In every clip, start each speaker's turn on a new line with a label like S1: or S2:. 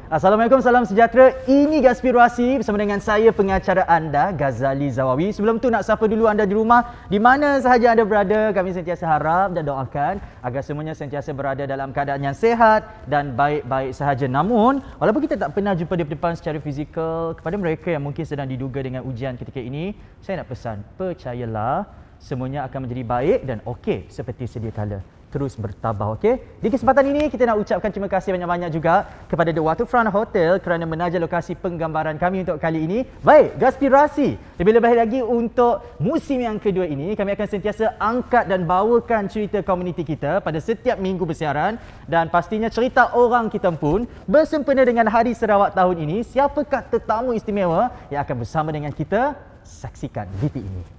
S1: Assalamualaikum, salam sejahtera. Ini Gaspirasi bersama dengan saya, pengacara anda, Ghazali Zawawi. Sebelum tu nak sapa dulu anda di rumah, di mana sahaja anda berada. Kami sentiasa harap dan doakan agar semuanya sentiasa berada dalam keadaan yang sihat dan baik-baik sahaja. Namun, walaupun kita tak pernah jumpa di depan secara fizikal, kepada mereka yang mungkin sedang diduga dengan ujian ketika ini, saya nak pesan, percayalah, semuanya akan menjadi baik dan okey seperti sedia kala. Terus bertabah, okey? Di kesempatan ini kita nak ucapkan terima kasih banyak-banyak juga kepada The Waterfront Hotel kerana menaja lokasi penggambaran kami untuk kali ini. Baik, Gaspirasi. Lebih-lebih lagi untuk musim yang kedua ini, kami akan sentiasa angkat dan bawakan cerita komuniti kita pada setiap minggu bersiaran, dan pastinya cerita orang kita pun bersempena dengan Hari Sarawak tahun ini. Siapakah tetamu istimewa yang akan bersama dengan kita? Saksikan VT ini.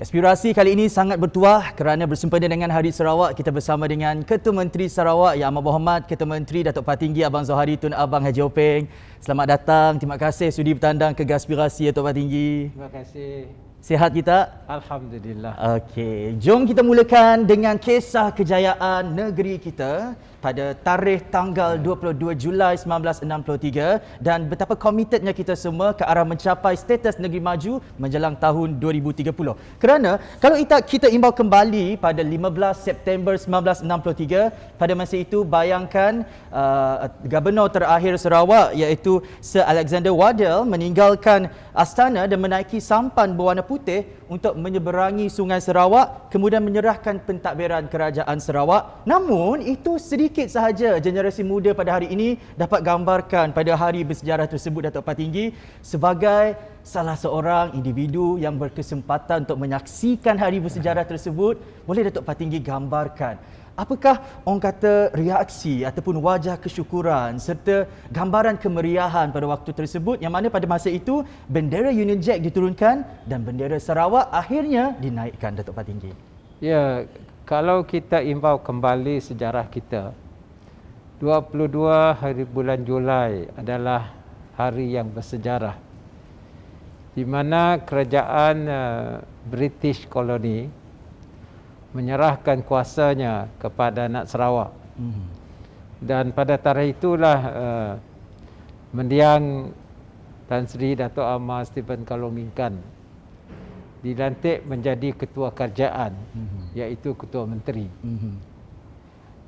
S1: Gaspirasi kali ini sangat bertuah kerana bersempena dengan Hari Sarawak. Kita bersama dengan Ketua Menteri Sarawak Yang Amat Berhormat Ketua Menteri Datuk Patinggi Abang Zohari Tun Abang Haji Openg. Selamat datang. Terima kasih sudi bertandang ke Gaspirasi, Datuk Patinggi.
S2: Terima kasih.
S1: Sihat kita?
S2: Alhamdulillah.
S1: Okey, jom kita mulakan dengan kisah kejayaan negeri kita pada tarikh tanggal 22 Julai 1963 dan betapa komitednya kita semua ke arah mencapai status negeri maju menjelang tahun 2030. Kerana kalau kita imbau kembali pada 15 September 1963, pada masa itu bayangkan Gubernur terakhir Sarawak iaitu Sir Alexander Waddell meninggalkan astana dan menaiki sampan berwarna putih untuk menyeberangi Sungai Sarawak, kemudian menyerahkan pentadbiran Kerajaan Sarawak. Namun itu sedikit sahaja generasi muda pada hari ini dapat gambarkan pada hari bersejarah tersebut, Datuk Patinggi, sebagai salah seorang individu yang berkesempatan untuk menyaksikan hari bersejarah tersebut. Boleh Datuk Patinggi gambarkan apakah orang kata reaksi ataupun wajah kesyukuran serta gambaran kemeriahan pada waktu tersebut, yang mana pada masa itu bendera Union Jack diturunkan dan bendera Sarawak akhirnya dinaikkan, Datuk Patinggi?
S2: Ya, kalau kita imbau kembali sejarah kita, 22 hari bulan Julai adalah hari yang bersejarah di mana kerajaan British koloni menyerahkan kuasanya kepada anak Sarawak. Dan pada tarikh itulah mendiang Tan Sri Dato' Amar Stephen Kalomingkan dilantik menjadi ketua kerajaan, iaitu ketua menteri.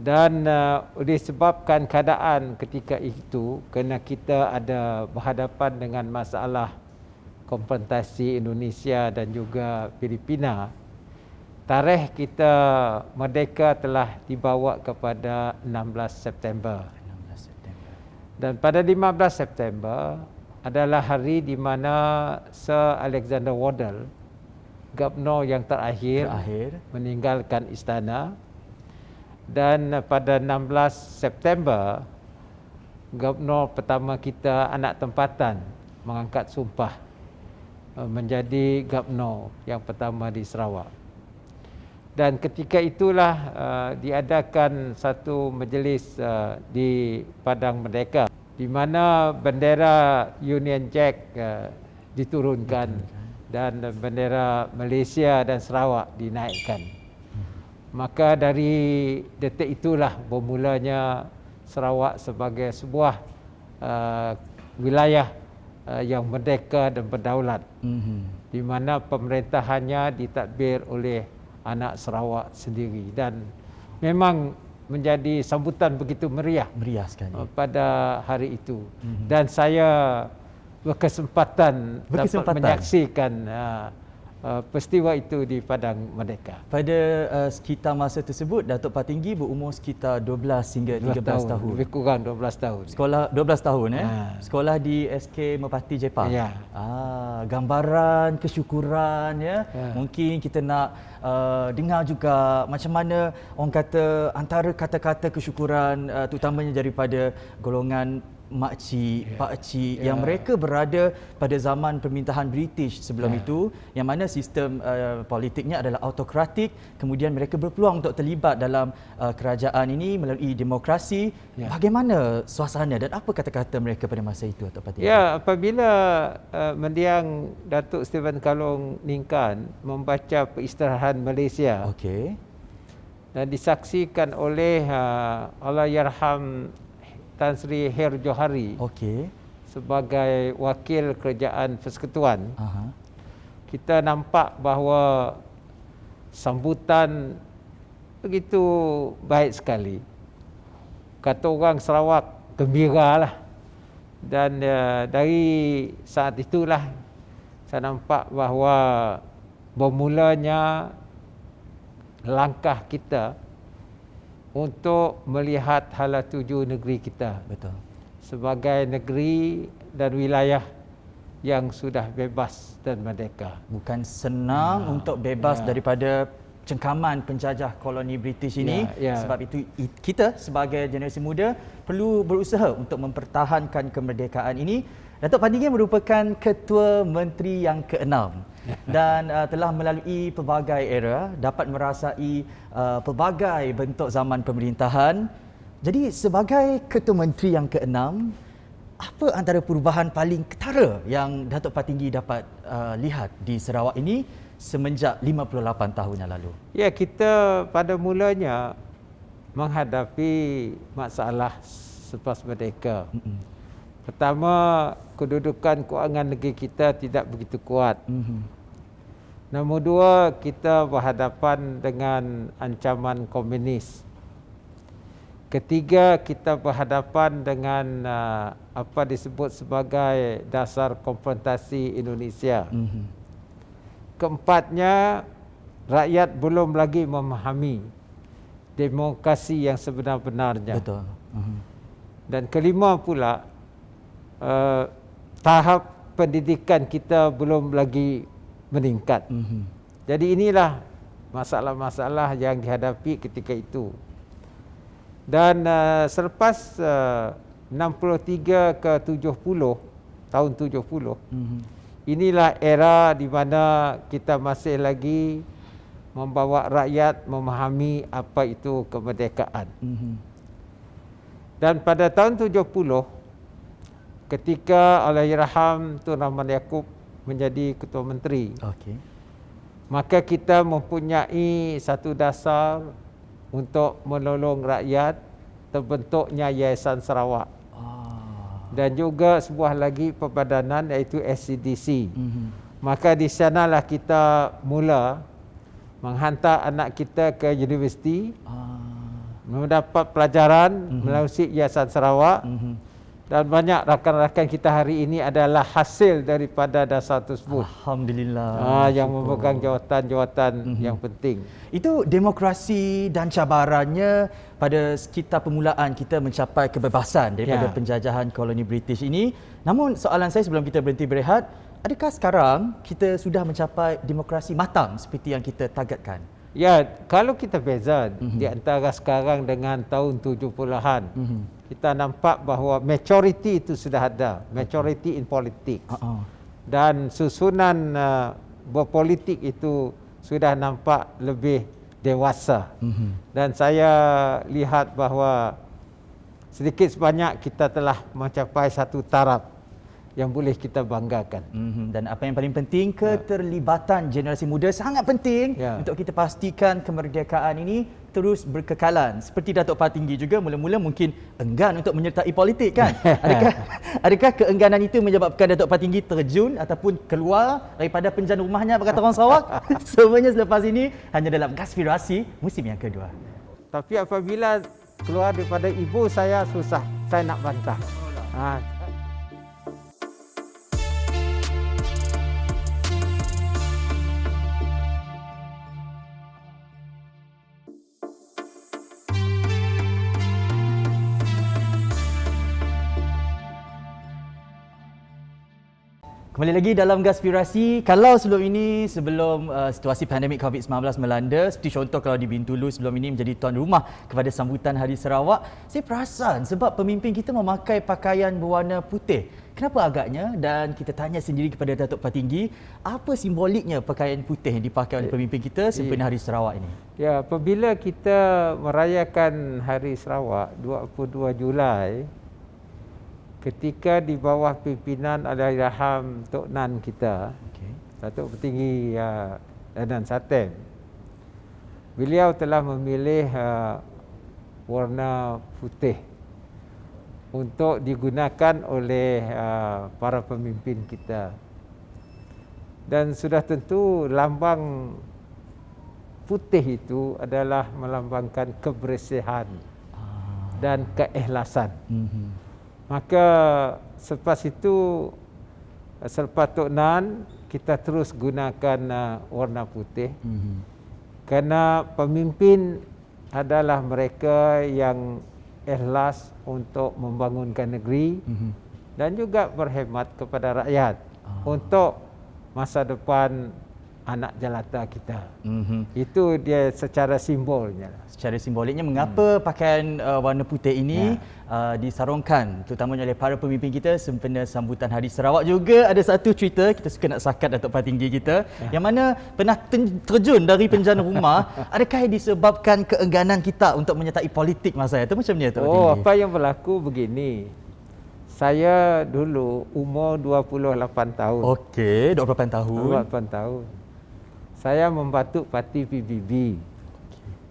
S2: Dan disebabkan keadaan ketika itu, kerana kita ada berhadapan dengan masalah konfrontasi Indonesia dan juga Filipina, tarikh kita merdeka telah dibawa kepada 16 September. Dan pada 15 September adalah hari di mana Sir Alexander Waddell, Gubernur yang terakhir meninggalkan istana. Dan pada 16 September, Gubernur pertama kita anak tempatan mengangkat sumpah menjadi Gubernur yang pertama di Sarawak. Dan ketika itulah diadakan satu majlis di Padang Merdeka di mana bendera Union Jack diturunkan dan bendera Malaysia dan Sarawak dinaikkan. Maka dari detik itulah bermulanya Sarawak sebagai sebuah wilayah yang merdeka dan berdaulat, di mana pemerintahannya ditadbir oleh anak Sarawak sendiri, dan memang menjadi sambutan begitu meriah
S1: sekali
S2: pada hari itu. Dan saya berkesempatan dapat
S1: Berkesempatan.
S2: menyaksikan peristiwa itu di Padang Merdeka.
S1: Pada sekitar masa tersebut, Datuk Patinggi berumur sekitar 12 hingga 13 tahun.
S2: Lebih kurang 12 tahun.
S1: Sekolah 12 tahun Sekolah di SK Merpati Jepang.
S2: Ya.
S1: Gambaran kesyukuran Mungkin kita nak dengar juga macam mana orang kata antara kata-kata kesyukuran terutamanya daripada golongan makcik, pakcik yang mereka berada pada zaman pemerintahan British sebelum itu, yang mana sistem politiknya adalah autokratik, kemudian mereka berpeluang untuk terlibat dalam kerajaan ini melalui demokrasi. Bagaimana suasana dan apa kata-kata mereka pada masa itu, Datuk Patinggi?
S2: Ya, apabila mendiang Datuk Stephen Kalong Ningkan membaca Peistirahan Malaysia
S1: Okey.
S2: dan disaksikan oleh Allahyarham Tan Sri Her Johari
S1: Okey.
S2: sebagai wakil kerajaan persekutuan,
S1: Aha.
S2: kita nampak bahawa sambutan begitu baik sekali. Kata orang Sarawak, gembiralah. Dan dari saat itulah saya nampak bahawa bermulanya langkah kita untuk melihat hala tuju negeri kita.
S1: Betul.
S2: Sebagai negeri dan wilayah yang sudah bebas dan merdeka.
S1: Bukan senang untuk bebas daripada cengkaman penjajah koloni British ini. Sebab itu kita sebagai generasi muda perlu berusaha untuk mempertahankan kemerdekaan ini. Datuk Patinggi merupakan Ketua Menteri yang ke-6 dan telah melalui pelbagai era, dapat merasai pelbagai bentuk zaman pemerintahan. Jadi sebagai Ketua Menteri yang ke-6, apa antara perubahan paling ketara yang Datuk Patinggi dapat lihat di Sarawak ini semenjak 58 tahun yang lalu?
S2: Ya, kita pada mulanya menghadapi masalah selepas merdeka. Pertama, kedudukan kewangan negeri kita tidak begitu kuat. Nombor dua, kita berhadapan dengan ancaman komunis. Ketiga, kita berhadapan dengan apa disebut sebagai dasar konfrontasi Indonesia. Keempatnya, rakyat belum lagi memahami demokrasi yang sebenar-benarnya.
S1: Betul.
S2: Dan kelima pula, tahap pendidikan kita belum lagi meningkat. Jadi inilah masalah-masalah yang dihadapi ketika itu. Dan selepas 63 ke 70, tahun 70, inilah era di mana kita masih lagi membawa rakyat memahami apa itu kemerdekaan. Dan pada tahun 70, ketika Allahyarham Tun Rahman Yaakob menjadi Ketua Menteri, maka kita mempunyai satu dasar untuk menolong rakyat, terbentuknya Yayasan Sarawak. Dan juga sebuah lagi perbadanan iaitu SCDC. Maka di sanalah kita mula menghantar anak kita ke universiti, mendapat pelajaran melalui Yayasan Sarawak. Dan banyak rakan-rakan kita hari ini adalah hasil daripada dasar tersebut.
S1: Alhamdulillah.
S2: Yang memegang jawatan-jawatan yang penting.
S1: Itu demokrasi dan cabarannya pada sekitar permulaan kita mencapai kebebasan daripada penjajahan koloni British ini. Namun soalan saya sebelum kita berhenti berehat, adakah sekarang kita sudah mencapai demokrasi matang seperti yang kita targetkan?
S2: Ya, kalau kita beza di antara sekarang dengan tahun 70-an, kita nampak bahawa majority itu sudah ada, majority in politics. Dan susunan berpolitik itu sudah nampak lebih dewasa. Dan saya lihat bahawa sedikit sebanyak kita telah mencapai satu taraf yang boleh kita banggakan.
S1: Dan apa yang paling penting, keterlibatan generasi muda sangat penting untuk kita pastikan kemerdekaan ini terus berkekalan. Seperti Datuk Patinggi juga mula-mula mungkin enggan untuk menyertai politik kan? Adakah keengganan itu menyebabkan Datuk Patinggi terjun ataupun keluar daripada penjara rumahnya berkata orang Sarawak? Semuanya selepas ini hanya dalam Konspirasi musim yang kedua.
S2: Tapi apabila keluar daripada ibu saya susah, saya nak bantah.
S1: Kembali lagi dalam Gaspirasi. Kalau sebelum ini, sebelum situasi pandemik COVID-19 melanda, seperti contoh kalau di Bintulu sebelum ini menjadi tuan rumah kepada sambutan Hari Sarawak, saya perasan sebab pemimpin kita memakai pakaian berwarna putih. Kenapa agaknya? Dan kita tanya sendiri kepada Datuk Patinggi, apa simboliknya pakaian putih yang dipakai oleh pemimpin kita sempena Hari Sarawak ini?
S2: Ya, apabila kita merayakan Hari Sarawak 22 Julai, ketika di bawah pimpinan Allahyarham Tok Nan kita, Datuk Petinggi Dadan Satem, beliau telah memilih warna putih untuk digunakan oleh para pemimpin kita. Dan sudah tentu lambang putih itu adalah melambangkan kebersihan dan keikhlasan. Maka selepas itu, selepas Tok Nan, kita terus gunakan warna putih. Kerana pemimpin adalah mereka yang ikhlas untuk membangunkan negeri dan juga berkhidmat kepada rakyat untuk masa depan anak jelata kita. Itu dia secara simbolnya.
S1: Secara simboliknya, mengapa pakaian warna putih ini disarungkan terutamanya oleh para pemimpin kita sempena sambutan Hari Sarawak. Juga ada satu cerita, kita suka nak sakat Datuk Patinggi kita, yang mana pernah terjun dari penjana rumah. Adakah disebabkan keengganan kita untuk menyertai politik masa itu? Macam ni Datuk Patinggi?
S2: Apa yang berlaku begini. Saya dulu umur 28 tahun.
S1: Okey, 28 tahun.
S2: 28 tahun. Saya membantu parti PBB.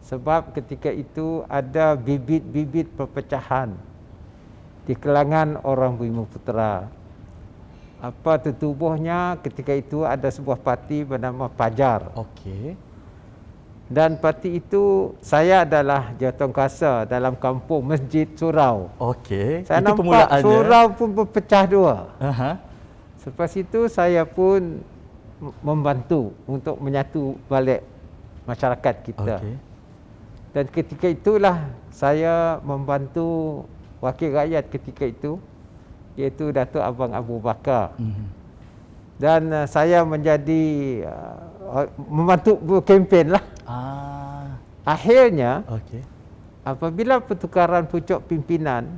S2: Sebab ketika itu ada bibit-bibit perpecahan di kalangan orang Bumiputera. Apa tertubuhnya ketika itu ada sebuah parti bernama Pajar.
S1: Okey.
S2: Dan parti itu saya adalah jawatankuasa dalam kampung Masjid Surau.
S1: Okey.
S2: Saya
S1: itu
S2: nampak surau pun berpecah dua. Selepas itu saya pun membantu untuk menyatu balik masyarakat kita. Dan ketika itulah saya membantu wakil rakyat ketika itu, iaitu Datuk Abang Abu Bakar. Dan saya menjadi membantu berkempen lah. Akhirnya apabila pertukaran pucuk pimpinan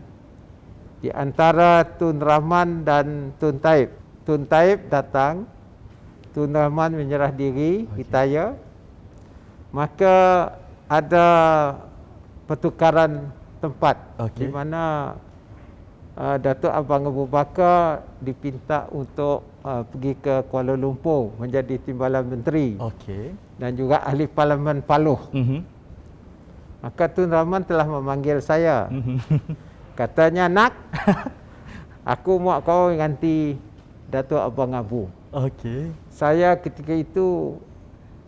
S2: di antara Tun Rahman dan Tun Taib, Tun Taib datang, Tun Rahman menyerah diri, Hitaya, maka ada pertukaran tempat di mana Datuk Abang Abu Bakar dipinta untuk pergi ke Kuala Lumpur menjadi timbalan menteri dan juga ahli Parlimen Paluh. Maka Tun Rahman telah memanggil saya. Katanya, nak, aku mau kau ganti Datuk Abang Abu. Saya ketika itu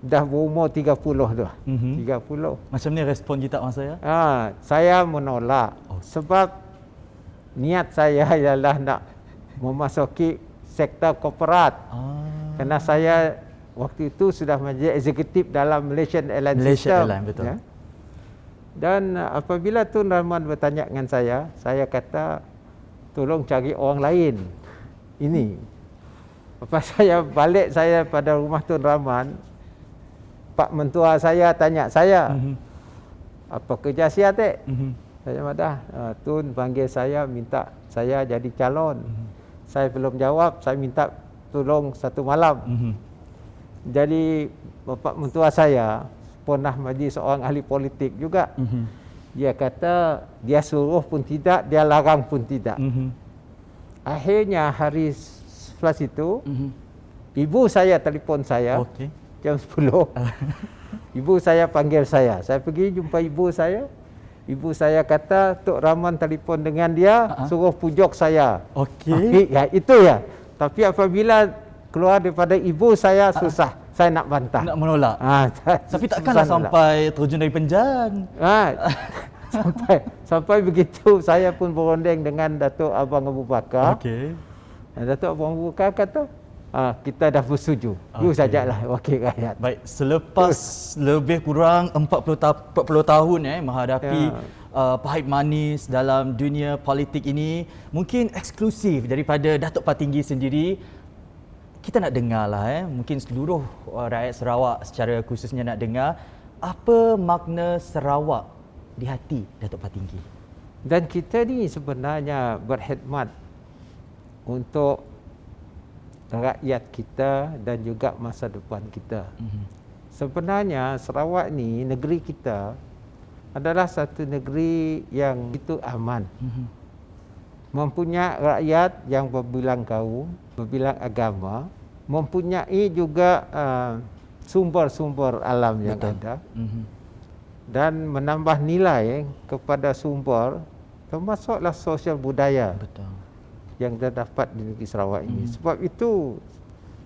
S2: dah berumur 30 dah. 30.
S1: Macam ni respon kita masa ya?
S2: Saya menolak. Sebab niat saya ialah nak memasuki sektor korporat. Kerana saya waktu itu sudah menjadi eksekutif dalam Malaysian Airline System.
S1: Betul.
S2: Ya. Dan apabila Tun Rahman bertanya dengan saya kata, tolong cari orang lain. Ini. Lepas saya balik pada rumah Tun Rahman, Pak Mentua saya tanya saya, apa kerja sia tek? Saya madah, Tun panggil saya minta saya jadi calon. Saya belum jawab, saya minta tolong satu malam. Jadi Bapak Mentua saya pernah menjadi seorang ahli politik juga. Dia kata dia suruh pun tidak, dia larang pun tidak. Akhirnya hari selepas itu, ibu saya telefon saya jam 10. Ibu saya panggil saya. Saya pergi jumpa ibu saya. Ibu saya kata, Tok Rahman telefon dengan dia, suruh pujuk saya. Ya, itu ya. Tapi apabila keluar daripada ibu saya, susah. Saya nak bantah.
S1: Nak menolak. Tapi takkanlah sampai terjun dari penjan.
S2: Sampai begitu, saya pun berunding dengan Datuk Abang Abu Bakar. Datuk Abang Abu Bakar kata, kita dah bersetuju. You sajalah wakil rakyat.
S1: Baik, selepas lebih kurang 40 tahun menghadapi pahit manis dalam dunia politik ini, mungkin eksklusif daripada Datuk Patinggi sendiri, kita nak dengar lah mungkin seluruh rakyat Sarawak secara khususnya nak dengar apa makna Sarawak di hati Datuk Patinggi.
S2: Dan kita ni sebenarnya berkhidmat untuk rakyat kita dan juga masa depan kita. Sebenarnya Sarawak ni, negeri kita adalah satu negeri yang itu aman. Mempunyai rakyat yang berbilang kaum, berbilang agama, mempunyai juga sumber-sumber alam yang ada, dan menambah nilai kepada sumber, termasuklah sosial budaya yang terdapat di negeri Sarawak ini. Sebab itu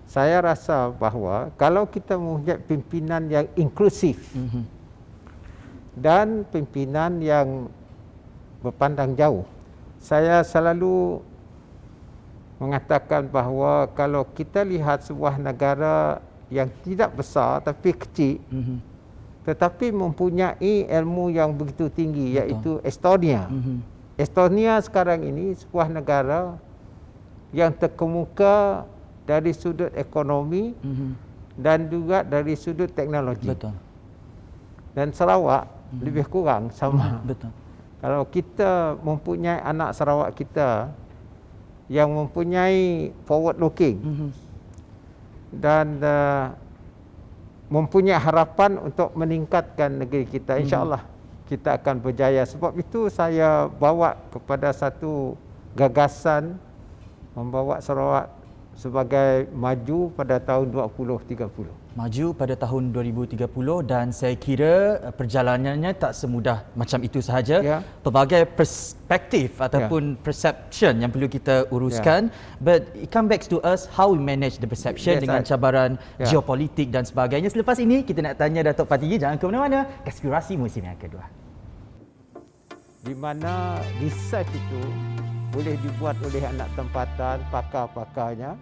S2: saya rasa bahawa kalau kita mempunyai pimpinan yang inklusif dan pimpinan yang berpandang jauh, saya selalu mengatakan bahawa kalau kita lihat sebuah negara yang tidak besar tapi kecil, tetapi mempunyai ilmu yang begitu tinggi, iaitu Estonia. Estonia sekarang ini sebuah negara yang terkemuka dari sudut ekonomi dan juga dari sudut teknologi. Dan Sarawak lebih kurang sama. Kalau kita mempunyai anak Sarawak kita yang mempunyai forward looking dan mempunyai harapan untuk meningkatkan negeri kita, insya-Allah kita akan berjaya. Sebab itu saya bawa kepada satu gagasan membawa Sarawak sebagai maju pada tahun 2030.
S1: Maju pada tahun 2030 dan saya kira perjalanannya tak semudah macam itu sahaja. Pelbagai perspektif ataupun perception yang perlu kita uruskan. But it come back to us how we manage the perception dengan cabaran geopolitik dan sebagainya. Selepas ini kita nak tanya Datuk Patinggi, jangan ke mana-mana. Konspirasi musim yang kedua.
S2: Di mana research itu boleh dibuat oleh anak tempatan, pakar-pakarnya.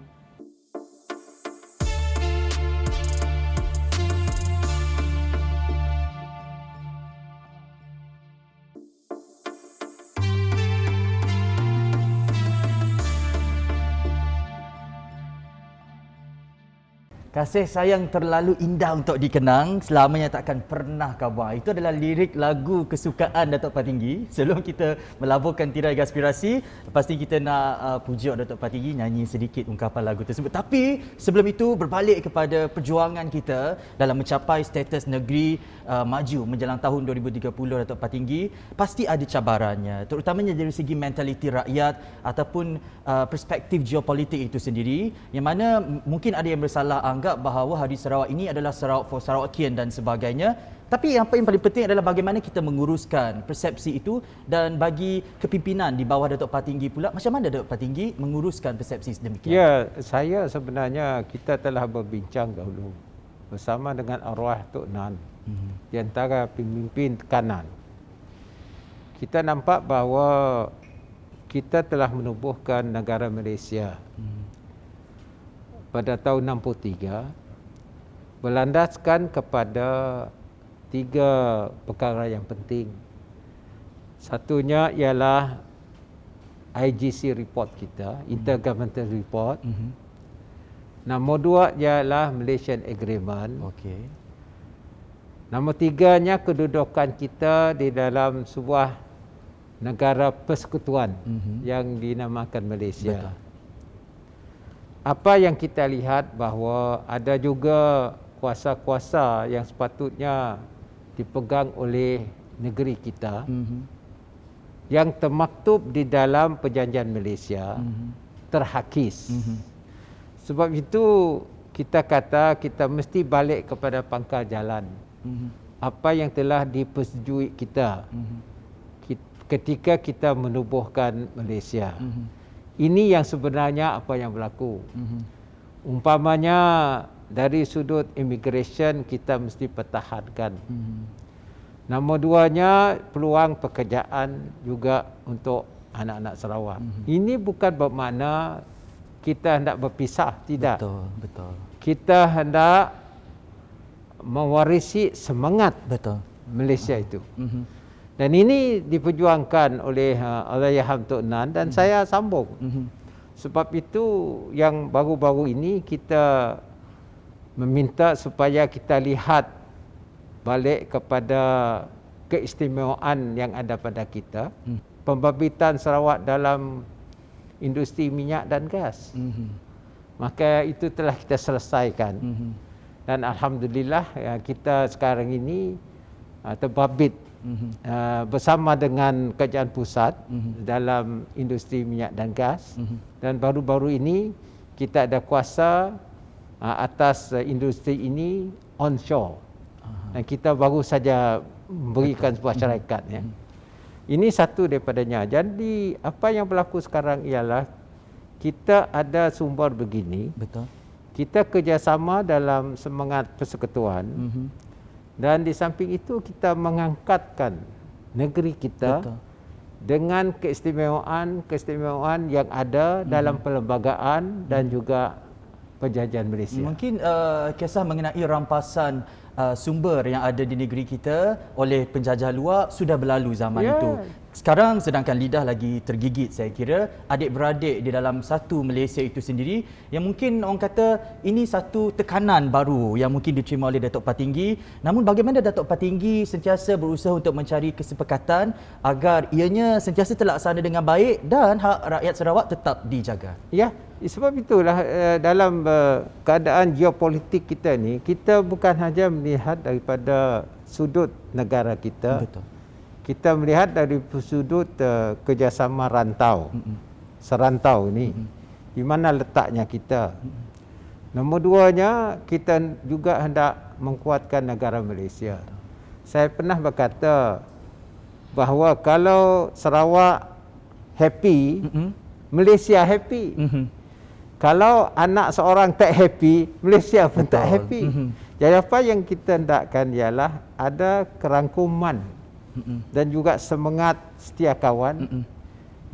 S1: Kasih sayang terlalu indah untuk dikenang, selamanya takkan pernah kabar. Itu adalah lirik lagu kesukaan Datuk Patinggi. Sebelum kita melaburkan tirai aspirasi, pasti kita nak pujuk Datuk Patinggi nyanyi sedikit ungkapan lagu tersebut. Tapi sebelum itu berbalik kepada perjuangan kita dalam mencapai status negeri maju menjelang tahun 2030 Datuk Patinggi, pasti ada cabarannya, terutamanya dari segi mentaliti rakyat ataupun perspektif geopolitik itu sendiri, yang mana mungkin ada yang bersalah anggap bahawa Hari Sarawak ini adalah Sarawak for Sarawakian dan sebagainya. Tapi yang paling penting adalah bagaimana kita menguruskan persepsi itu, dan bagi kepimpinan di bawah Datuk Patinggi pula, macam mana Datuk Patinggi menguruskan persepsi sedemikian?
S2: Ya, saya sebenarnya kita telah berbincang dahulu bersama dengan arwah Tok Nan di antara pemimpin tekanan. Kita nampak bahawa kita telah menubuhkan negara Malaysia pada tahun 63 berlandaskan kepada 3 perkara yang penting. Satunya ialah IGC report kita, Intergovernmental Report. Nombor 2 ialah Malaysian Agreement. Nombor 3-nya kedudukan kita di dalam sebuah negara persekutuan yang dinamakan Malaysia. Apa yang kita lihat bahawa ada juga kuasa-kuasa yang sepatutnya dipegang oleh negeri kita yang termaktub di dalam perjanjian Malaysia terhakis. Sebab itu kita kata kita mesti balik kepada pangkal jalan. Apa yang telah dipersetujui kita ketika kita menubuhkan Malaysia. Ini yang sebenarnya apa yang berlaku. Umpamanya dari sudut immigration kita mesti pertahankan. Nombor 2-nya peluang pekerjaan juga untuk anak-anak Sarawak. Ini bukan bermakna kita hendak berpisah, tidak.
S1: Betul.
S2: Kita hendak mewarisi semangat Malaysia itu. Dan ini diperjuangkan oleh Allahyarham Tok Nan dan saya sambung. Sebab itu yang baru-baru ini kita meminta supaya kita lihat balik kepada keistimewaan yang ada pada kita. Pembabitan Sarawak dalam industri minyak dan gas. Maka itu telah kita selesaikan. Dan alhamdulillah kita sekarang ini terbabit bersama dengan kerajaan pusat dalam industri minyak dan gas. Dan baru-baru ini kita ada kuasa atas industri ini onshore. Dan kita baru saja berikan sebuah syarikat. Ini satu daripadanya. Jadi apa yang berlaku sekarang ialah kita ada sumber begini.
S1: Betul.
S2: Kita kerjasama dalam semangat persekutuan. Dan di samping itu kita mengangkatkan negeri kita dengan keistimewaan yang ada dalam perlembagaan dan juga penjajahan Malaysia.
S1: Mungkin kisah mengenai rampasan sumber yang ada di negeri kita oleh penjajah luar sudah berlalu zaman itu. Sekarang sedangkan lidah lagi tergigit, saya kira adik-beradik di dalam satu Malaysia itu sendiri yang mungkin orang kata ini satu tekanan baru yang mungkin diterima oleh Datuk Patinggi. Namun bagaimana Datuk Patinggi sentiasa berusaha untuk mencari kesepakatan agar ianya sentiasa terlaksana dengan baik dan hak rakyat Sarawak tetap dijaga?
S2: Ya, sebab itulah dalam keadaan geopolitik kita ni, kita bukan hanya melihat daripada sudut negara kita.
S1: Betul.
S2: Kita melihat dari sudut kerjasama rantau. Serantau ni, di mana letaknya kita. Nombor duanya, kita juga hendak menguatkan negara Malaysia. Saya pernah berkata bahawa kalau Sarawak happy, Malaysia happy. Kalau anak seorang tak happy, Malaysia pun tak happy. Jadi apa yang kita hendakkan ialah ada kerangkuman dan juga semangat setia kawan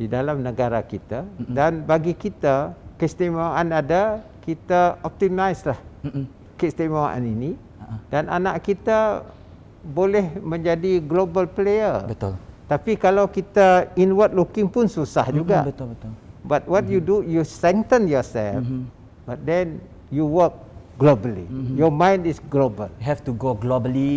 S2: di dalam negara kita. Dan bagi kita, keistimewaan ada, kita optimize lah keistimewaan ini. Dan anak kita boleh menjadi global player.
S1: Betul.
S2: Tapi kalau kita inward looking pun susah juga.
S1: Betul.
S2: But what you do, you strengthen yourself, but then you work globally. Your mind is global.
S1: We have to go globally.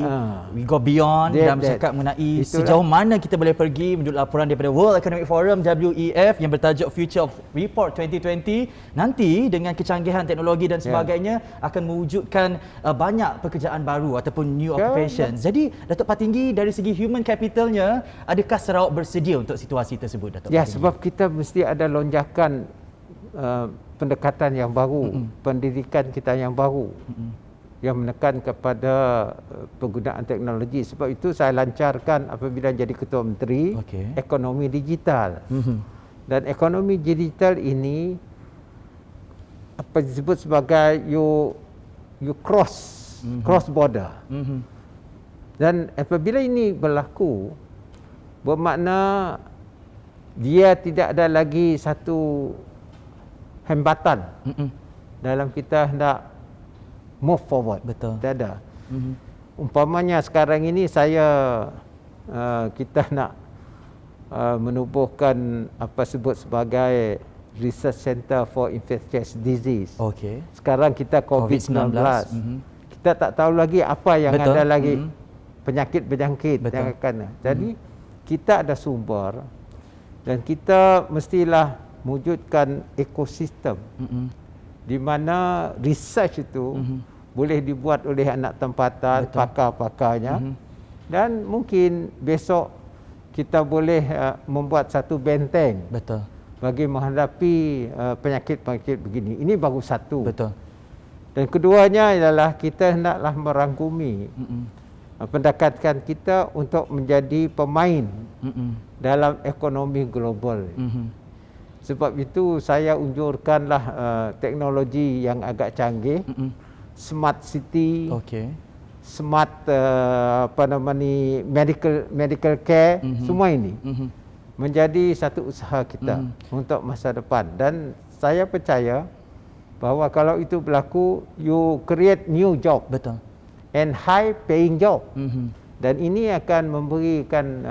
S1: We go beyond dan bercakap mengenai sejauh mana kita boleh pergi menurut laporan daripada World Economic Forum WEF yang bertajuk Future of Report 2020. Nanti dengan kecanggihan teknologi dan sebagainya akan mewujudkan banyak pekerjaan baru ataupun new occupations. Jadi Datuk Patinggi, dari segi human capitalnya, adakah Sarawak bersedia untuk situasi tersebut, Datuk Patinggi?
S2: Sebab kita mesti ada lonjakan pendekatan yang baru, pendidikan kita yang baru, yang menekan kepada penggunaan teknologi. Sebab itu saya lancarkan apabila jadi Ketua Menteri, ekonomi digital. Dan ekonomi digital ini apa disebut sebagai you cross border. Dan apabila ini berlaku, bermakna dia tidak ada lagi satu hambatan dalam kita hendak move forward.
S1: Betul.
S2: Tak ada. Umpamanya sekarang ini kita nak menubuhkan apa sebut sebagai Research Center for Infectious Disease. Sekarang kita COVID-19. Kita tak tahu lagi apa yang ada lagi penyakit-penyakit yang akan. Jadi kita ada sumber dan kita mestilah mewujudkan ekosistem di mana research itu boleh dibuat oleh anak tempatan, pakar-pakarnya, dan mungkin besok kita boleh membuat satu benteng bagi menghadapi penyakit-penyakit begini. Ini baru satu. Dan keduanya adalah kita hendaklah merangkumi pendekatan kita untuk menjadi pemain dalam ekonomi global. Sebab itu saya unjurkanlah teknologi yang agak canggih, smart city, smart medical care, semua ini menjadi satu usaha kita untuk masa depan. Dan saya percaya bahawa kalau itu berlaku, you create new job and high paying job. Dan ini akan memberikan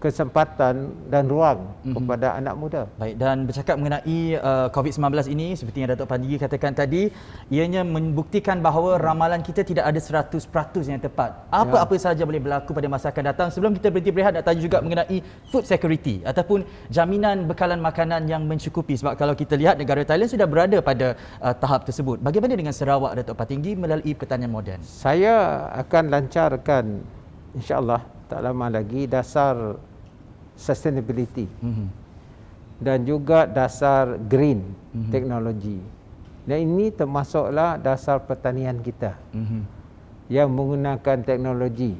S2: kesempatan dan ruang kepada anak muda.
S1: Baik, dan bercakap mengenai COVID-19 ini, seperti yang Datuk Panjigi katakan tadi, ianya membuktikan bahawa ramalan kita tidak ada 100% yang tepat. Apa-apa sahaja boleh berlaku pada masa akan datang. Sebelum kita berhenti berehat, nak tanya juga mengenai food security ataupun jaminan bekalan makanan yang mencukupi. Sebab kalau kita lihat negara Thailand sudah berada pada tahap tersebut. Bagaimana dengan Sarawak, Datuk Patinggi, melalui pertanian moden?
S2: Saya akan lancarkan insya-Allah tak lama lagi dasar sustainability dan juga dasar green teknologi. Dan ini termasuklah dasar pertanian kita yang menggunakan teknologi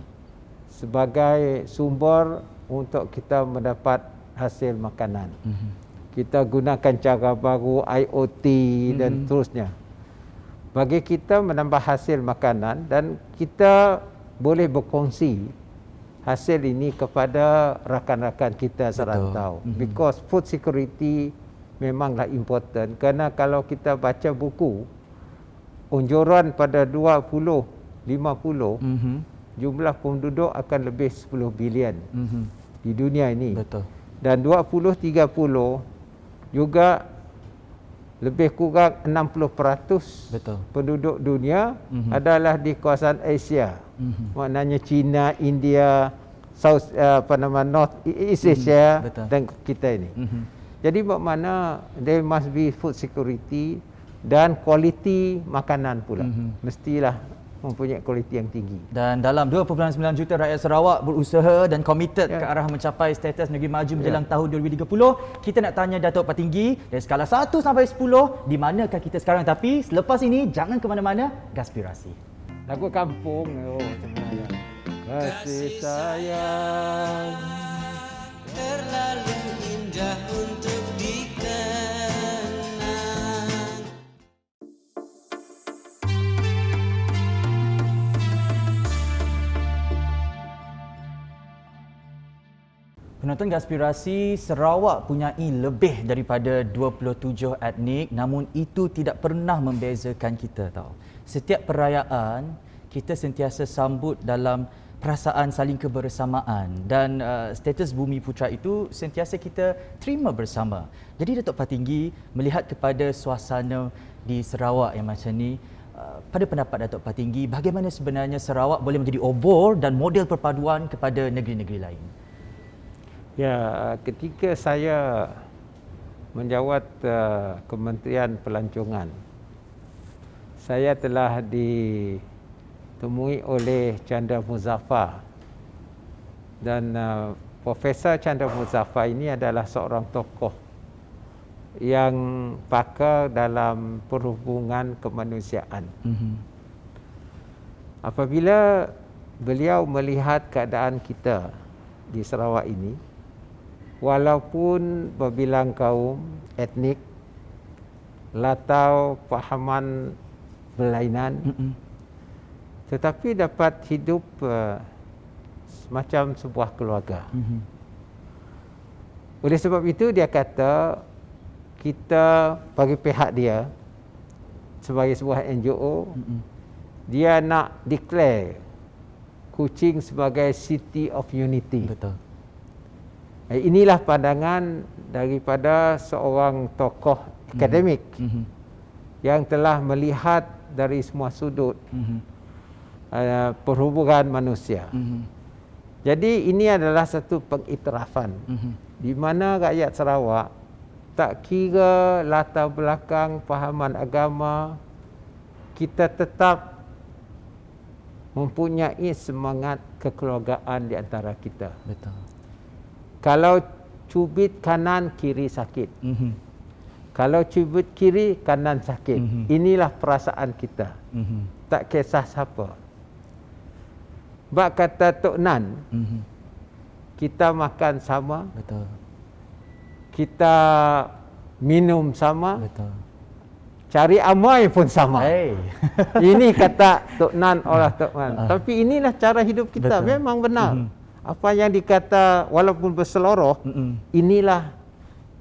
S2: sebagai sumber untuk kita mendapat hasil makanan. Kita gunakan cara baru IoT dan seterusnya bagi kita menambah hasil makanan, dan kita boleh berkongsi hasil ini kepada rakan-rakan kita serantau. Because food security memanglah important, kerana kalau kita baca buku unjuran pada 2050 jumlah penduduk akan lebih 10 bilion di dunia ini.
S1: Betul.
S2: Dan 2030 juga lebih kurang 60% penduduk dunia adalah di kawasan Asia. Maknanya China, India, North East Asia dan kita ini. Jadi bermakna there must be food security dan kualiti makanan pula. Mestilah mempunyai kualiti yang tinggi.
S1: Dan dalam 2.9 juta rakyat Sarawak berusaha dan komited ke arah mencapai status negeri maju menjelang tahun 2030. Kita nak tanya Datuk Patinggi, dari skala 1 sampai 10, di manakah kita sekarang? Tapi selepas ini jangan ke mana-mana, Gaspirasi.
S2: Lagu kampung sebenarnya. Kasih sayang
S3: terlalu indah untuk dikenang.
S1: Penonton Gaspirasi, Sarawak punyai lebih daripada 27 etnik, namun itu tidak pernah membezakan kita tahu. Setiap perayaan kita sentiasa sambut dalam perasaan saling kebersamaan, dan status Bumi Putra itu sentiasa kita terima bersama. Jadi Datuk Patinggi melihat kepada suasana di Sarawak yang macam ni, pada pendapat Datuk Patinggi, bagaimana sebenarnya Sarawak boleh menjadi obor dan model perpaduan kepada negeri-negeri lain?
S2: Ya, ketika saya menjawat Kementerian Pelancongan, saya telah ditemui oleh Chandra Muzaffar, dan Profesor Chandra Muzaffar ini adalah seorang tokoh yang pakar dalam perhubungan kemanusiaan. Apabila beliau melihat keadaan kita di Sarawak ini, walaupun berbilang kaum, etnik, latar pahaman berlainan, tetapi dapat hidup semacam sebuah keluarga. Oleh sebab itu dia kata, kita bagi pihak dia sebagai sebuah NGO, dia nak declare Kuching sebagai City of Unity.
S1: Betul.
S2: Inilah pandangan daripada seorang tokoh akademik yang telah melihat dari semua sudut perhubungan manusia. Jadi ini adalah satu pengiktirafan di mana rakyat Sarawak, tak kira latar belakang fahaman agama, kita tetap mempunyai semangat kekeluargaan di antara kita.
S1: Betul.
S2: Kalau cubit kanan, kiri sakit. Kalau cubit kiri, kanan sakit. Inilah perasaan kita. Tak kisah siapa. Bak kata Tok Nan, kita makan sama.
S1: Betul.
S2: Kita minum sama.
S1: Betul.
S2: Cari amai pun sama.
S1: Hey.
S2: Ini kata Tok Nan oleh Tok Nan. Tapi inilah cara hidup kita.
S1: Betul.
S2: Memang benar. Apa yang dikata walaupun berseloroh, inilah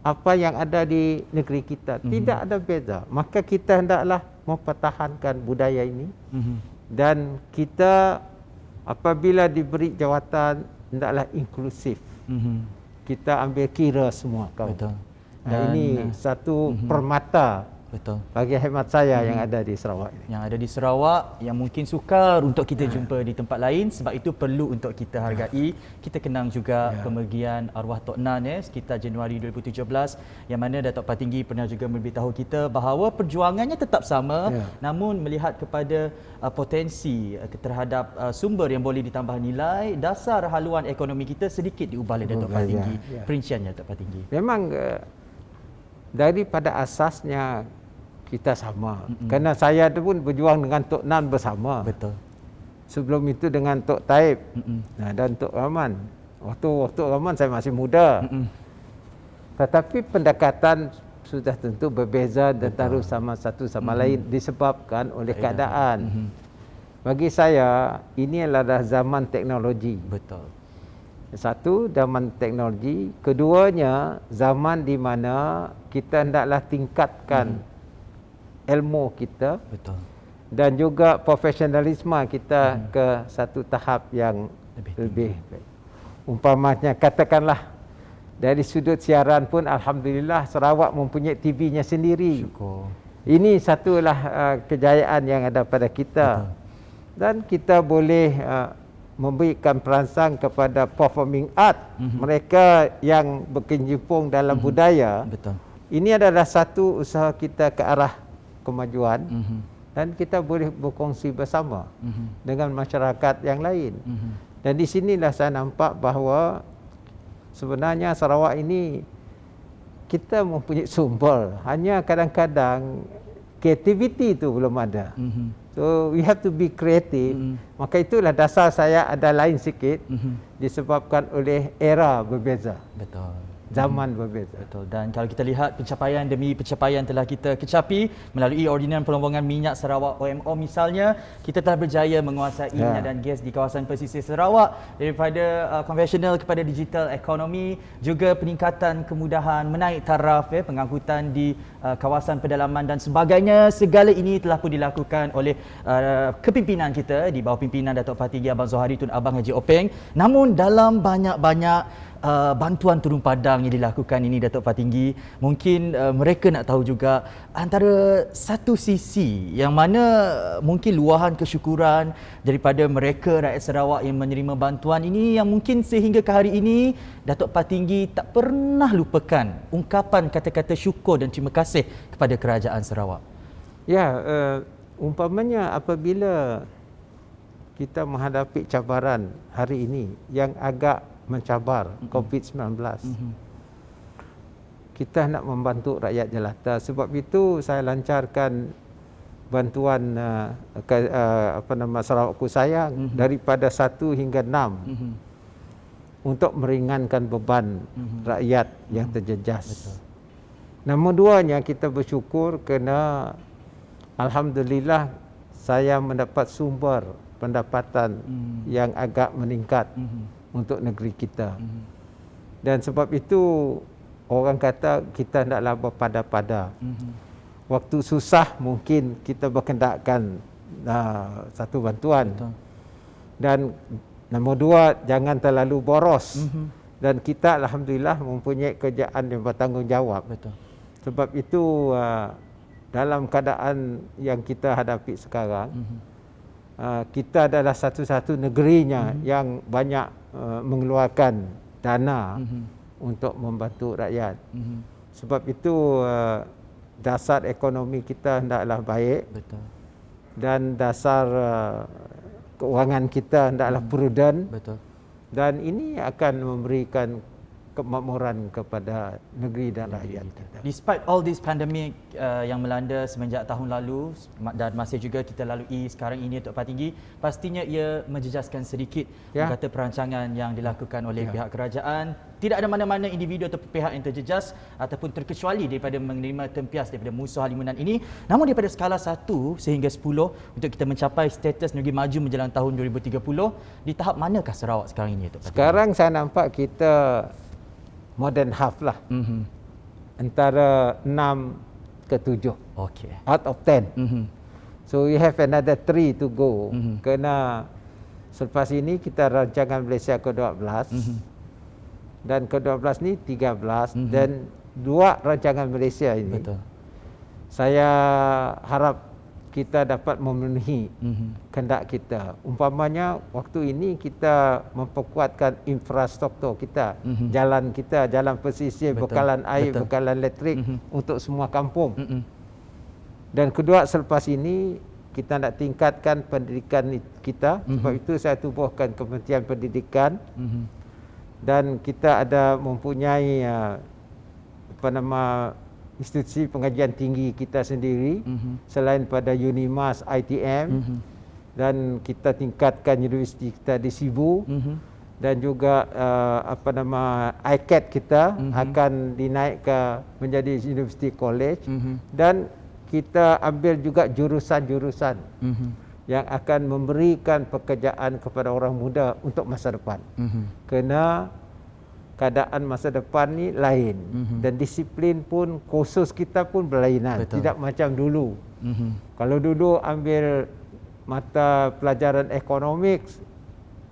S2: apa yang ada di negeri kita. Tidak ada beza. Maka kita hendaklah mempertahankan budaya ini. Dan kita apabila diberi jawatan, hendaklah inklusif. kita ambil kira semua kaum.
S1: Betul.
S2: Dan ini satu permata
S1: betul.
S2: bagi hemat saya yang ada di Sarawak ini.
S1: Yang ada di Sarawak yang mungkin sukar untuk kita jumpa di tempat lain, sebab itu perlu untuk kita hargai. Kita kenang juga pemergian arwah Tok Nan sekitar Januari 2017, yang mana Datuk Patinggi pernah juga memberitahu kita bahawa perjuangannya tetap sama, namun melihat kepada potensi terhadap sumber yang boleh ditambah nilai, dasar haluan ekonomi kita sedikit diubah oleh Datuk Patinggi. Perinciannya Datuk Patinggi.
S2: Memang daripada asasnya kita sama. Kerana saya tu pun berjuang dengan Tok Nan bersama.
S1: Betul.
S2: Sebelum itu dengan Tok Taib dan Tok Rahman. Waktu Tok Rahman saya masih muda. Tetapi pendekatan sudah tentu berbeza dan taruh sama satu sama lain disebabkan oleh keadaan. Bagi saya ini adalah zaman teknologi.
S1: Betul.
S2: Satu, zaman teknologi. Keduanya, zaman di mana kita hendaklah tingkatkan ilmu kita.
S1: Betul.
S2: Dan juga profesionalisme kita ke satu tahap yang lebih baik. Umpamanya katakanlah dari sudut siaran pun alhamdulillah Sarawak mempunyai TV-nya sendiri.
S1: Syukur.
S2: Ini satulah kejayaan yang ada pada kita. Dan kita boleh memberikan perangsang kepada performing art mereka yang berkecimpung dalam budaya.
S1: Betul.
S2: Ini adalah satu usaha kita ke arah kemajuan dan kita boleh berkongsi bersama dengan masyarakat yang lain. Dan di sinilah saya nampak bahawa sebenarnya Sarawak ini kita mempunyai sumber, hanya kadang-kadang kreativiti itu belum ada. So we have to be creative. Maka itulah dasar saya ada lain sikit disebabkan oleh era berbeza.
S1: Betul.
S2: Zaman berbeza.
S1: Betul. Dan kalau kita lihat pencapaian demi pencapaian telah kita kecapi melalui Ordinan Perlombongan Minyak Sarawak OMO misalnya, kita telah berjaya menguasai minyak dan gas di kawasan pesisir Sarawak, daripada konvensional kepada digital ekonomi, juga peningkatan kemudahan menaik taraf pengangkutan di kawasan pedalaman dan sebagainya. Segala ini telah pun dilakukan oleh kepimpinan kita di bawah pimpinan Datuk Patinggi Abang Zohari Tun Abang Haji Openg. Namun dalam banyak-banyak bantuan turun padang yang dilakukan ini Datuk Patinggi, mungkin mereka nak tahu juga antara satu sisi yang mana mungkin luahan kesyukuran daripada mereka rakyat Sarawak yang menerima bantuan ini, yang mungkin sehingga ke hari ini Datuk Patinggi tak pernah lupakan ungkapan kata-kata syukur dan terima kasih kepada kerajaan Sarawak.
S2: Ya, umpamanya apabila kita menghadapi cabaran hari ini yang agak mencabar, COVID-19, kita nak membantu rakyat jelata. Sebab itu saya lancarkan bantuan Sarawakku Sayang daripada 1 hingga 6 untuk meringankan beban rakyat yang terjejas. Nombor 2-nya kita bersyukur kerana alhamdulillah saya mendapat sumber pendapatan yang agak meningkat untuk negeri kita. Dan sebab itu orang kata kita hendaklah berpada-pada. Waktu susah mungkin kita berkendakkan satu bantuan.
S1: Betul.
S2: Dan nombor 2, jangan terlalu boros. Dan kita alhamdulillah mempunyai kerjaan yang bertanggungjawab.
S1: Betul.
S2: Sebab itu dalam keadaan yang kita hadapi sekarang, kita adalah satu-satu negerinya yang banyak mengeluarkan dana untuk membantu rakyat. Sebab itu dasar ekonomi kita hendaklah baik.
S1: Betul.
S2: Dan dasar keuangan kita hendaklah prudent.
S1: Betul.
S2: Dan ini akan memberikan kemakmuran kepada negeri dan rakyat kita.
S1: Despite all this pandemic yang melanda semenjak tahun lalu dan masih juga kita lalui sekarang ini Datuk Patinggi, pastinya ia menjejaskan sedikit kata perancangan yang dilakukan oleh pihak kerajaan. Tidak ada mana-mana individu atau pihak yang terjejas ataupun terkecuali daripada menerima tempias daripada musuh halimunan ini. Namun daripada skala 1 sehingga 10 untuk kita mencapai status negeri maju menjelang tahun 2030, di tahap manakah Sarawak sekarang ini Datuk Patinggi?
S2: Sekarang saya nampak kita more than half lah. Antara 6 ke 7.
S1: Okay.
S2: Out of 10. So we have another 3 to go. Kerana selepas ini kita rancangan Malaysia ke-12. dan ke-12 ni 13 dan 2 rancangan Malaysia ini.
S1: Betul.
S2: Saya harap kita dapat memenuhi kehendak kita. Umpamanya waktu ini kita memperkuatkan infrastruktur kita, jalan kita, jalan pesisir, bekalan air, bekalan elektrik untuk semua kampung. Dan kedua, selepas ini kita nak tingkatkan pendidikan kita. Sebab itu saya tubuhkan Kementerian Pendidikan dan kita ada mempunyai institusi pengajian tinggi kita sendiri selain pada Unimas, ITM dan kita tingkatkan universiti kita di Sibu dan juga ICAT kita akan dinaik ke menjadi University College dan kita ambil juga jurusan-jurusan yang akan memberikan pekerjaan kepada orang muda untuk masa depan. Kerana keadaan masa depan ni lain dan disiplin pun, kursus kita pun berlainan. Betul. Tidak macam dulu. Kalau dulu ambil mata pelajaran economics,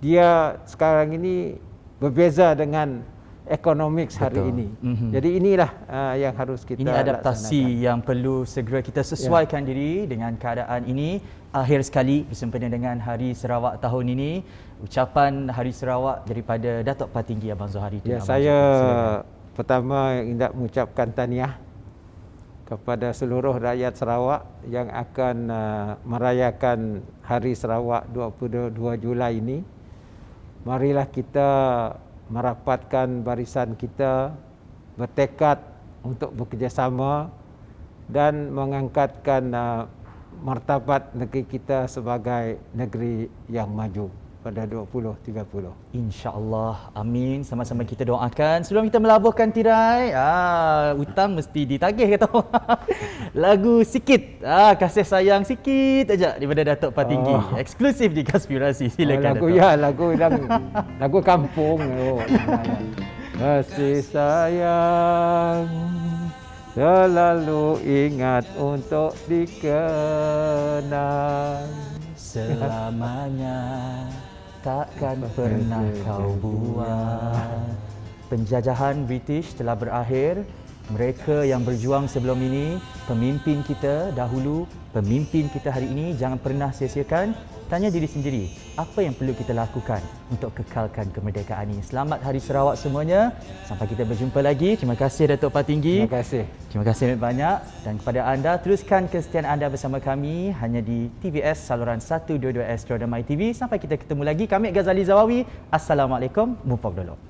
S2: dia sekarang ini berbeza dengan economics hari ini. Jadi inilah yang harus kita
S1: ini adaptasi yang perlu segera kita sesuaikan diri dengan keadaan ini. Akhir sekali bersempena dengan Hari Sarawak tahun ini, ucapan Hari Sarawak daripada Datuk Patinggi Abang Zohari.
S2: Ya, saya pertama hendak mengucapkan tahniah kepada seluruh rakyat Sarawak yang akan merayakan Hari Sarawak 22 Julai ini. Marilah kita merapatkan barisan kita, bertekad untuk bekerjasama dan mengangkatkan martabat negeri kita sebagai negeri yang maju pada 2030.
S1: InsyaAllah. Amin. Sama-sama kita doakan. Sebelum kita melabuhkan tirai, hutang mesti ditagih kata orang. Lagu sikit, kasih sayang sikit aja daripada Datuk Patinggi. Eksklusif di Konspirasi. Silakan
S2: lagu
S1: Datuk.
S2: Lagu kampung. Kasih sayang selalu ingat untuk dikenang
S1: selamanya, takkan pernah kau buang. Penjajahan British telah berakhir. Mereka yang berjuang sebelum ini, pemimpin kita dahulu, pemimpin kita hari ini, jangan pernah sia-siakan. Tanya diri sendiri, apa yang perlu kita lakukan untuk kekalkan kemerdekaan ini. Selamat Hari Sarawak semuanya. Sampai kita berjumpa lagi. Terima kasih Datuk Patinggi.
S2: Terima kasih.
S1: Terima kasih banyak. Dan kepada anda, teruskan kesetiaan anda bersama kami hanya di TVS saluran 122 Astro dan My TV. Sampai kita ketemu lagi. Kami Ghazali Zawawi. Assalamualaikum. Mumpok dulu.